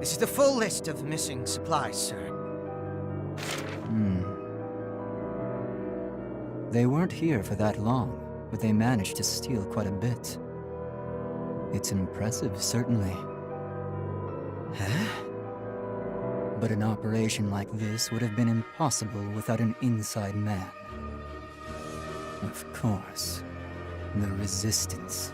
This is the full list of missing supplies, sir. They weren't here for that long, but they managed to steal quite a bit. It's impressive, certainly. Huh? But an operation like this would have been impossible without an inside man. Of course, the Resistance.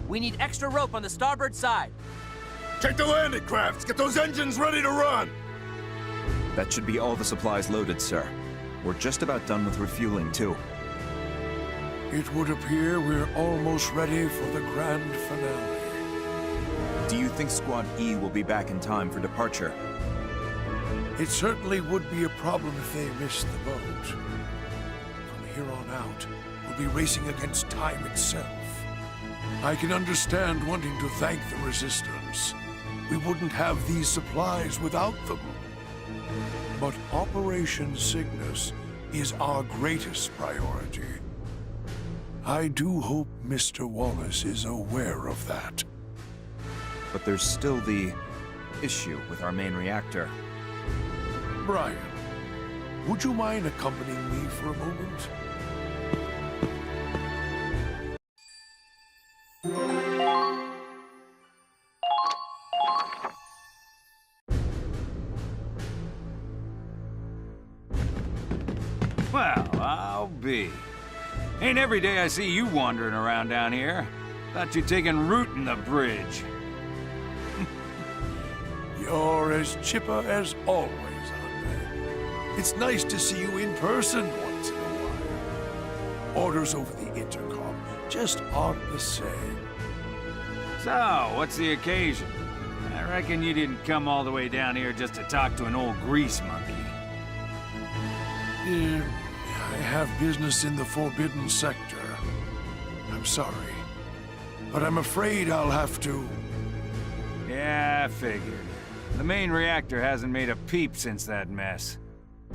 We need extra rope on the starboard side. Check the landing crafts! Get those engines ready to run! That should be all the supplies loaded, sir. We're just about done with refueling, too. It would appear we're almost ready for the grand finale. Do you think Squad E will be back in time for departure? It certainly would be a problem if they missed the boat. From here on out, we'll be racing against time itself. I can understand wanting to thank the Resistance. We wouldn't have these supplies without them. But Operation Cygnus is our greatest priority. I do hope Mr. Wallace is aware of that. But there's still the issue with our main reactor. Brian, would you mind accompanying me for a moment? Well, I'll be. Ain't every day I see you wandering around down here. Thought you'd taken root in the bridge. You're as chipper as always, Andre. It's nice to see you in person once in a while. Orders over the intercom just aren't the same. So, what's the occasion? I reckon you didn't come all the way down here just to talk to an old grease monkey. Yeah, I have business in the Forbidden Sector. I'm sorry, but I'm afraid I'll have to... Yeah, I figured. The main reactor hasn't made a peep since that mess.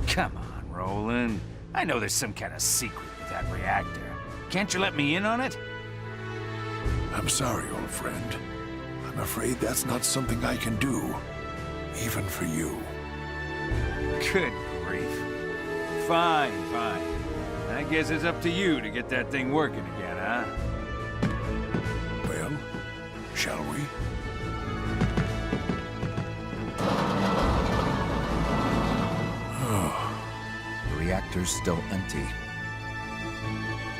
Come on, Roland. I know there's some kind of secret with that reactor. Can't you let me in on it? I'm sorry, old friend. I'm afraid that's not something I can do, even for you. Good grief. Fine, fine. I guess it's up to you to get that thing working again, huh? Well, shall we? The reactor's still empty.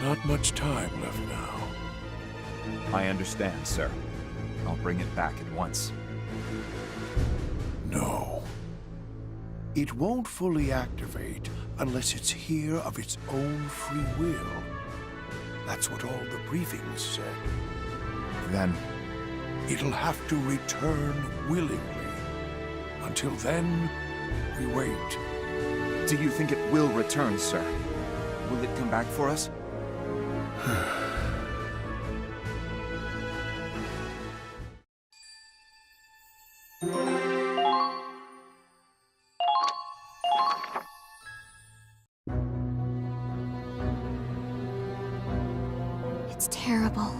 Not much time left now. I understand, sir. I'll bring it back at once. No. It won't fully activate unless it's here of its own free will. That's what all the briefings said. Then, It'll have to return willingly. Until then, we wait. do you think it will return, sir? Will it come back for us? It's terrible.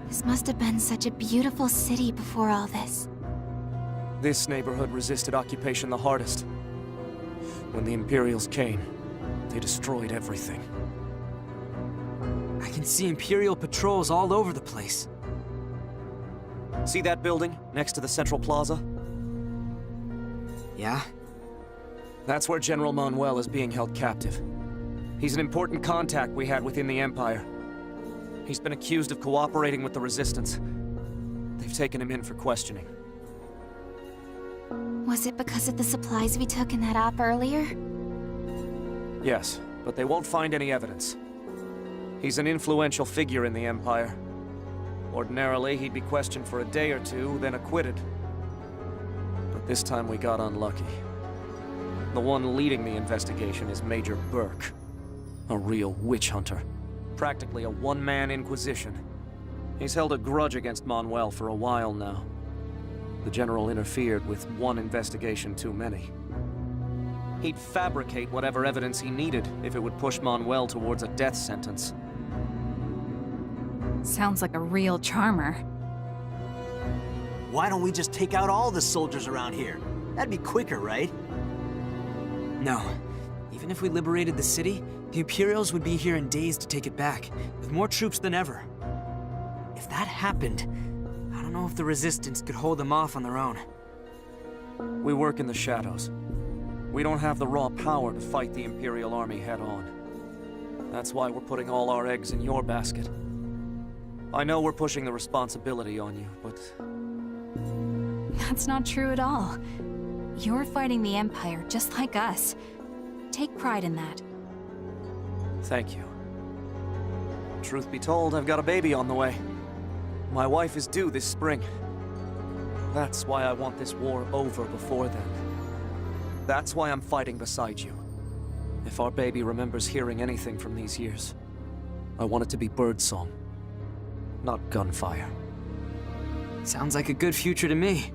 This must have been such a beautiful city before all this. This neighborhood resisted occupation the hardest. When the Imperials came, they destroyed everything. I can see Imperial patrols all over the place. See that building next to the Central Plaza? Yeah? That's where General Manuel is being held captive. He's an important contact we had within the Empire. He's been accused of cooperating with the Resistance. They've taken him in for questioning. Was it because of the supplies we took in that op earlier? Yes, but they won't find any evidence. He's an influential figure in the Empire. Ordinarily, he'd be questioned for a day or two, then acquitted. But this time we got unlucky. The one leading the investigation is Major Burke. A real witch hunter. Practically a one-man inquisition. He's held a grudge against Manuel for a while now. The General interfered with one investigation too many. He'd fabricate whatever evidence he needed if it would push Manuel towards a death sentence. Sounds like a real charmer. Why don't we just take out all the soldiers around here? That'd be quicker, right? No. Even if we liberated the city, the Imperials would be here in days to take it back, with more troops than ever. If that happened, I don't know if the Resistance could hold them off on their own. We work in the shadows. We don't have the raw power to fight the Imperial army head-on. That's why we're putting all our eggs in your basket. I know we're pushing the responsibility on you, but... That's not true at all. You're fighting the Empire just like us. Take pride in that. Thank you. Truth be told, I've got a baby on the way. My wife is due this spring. That's why I want this war over before then. That's why I'm fighting beside you. If our baby remembers hearing anything from these years, I want it to be birdsong, not gunfire. Sounds like a good future to me.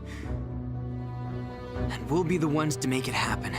And we'll be the ones to make it happen.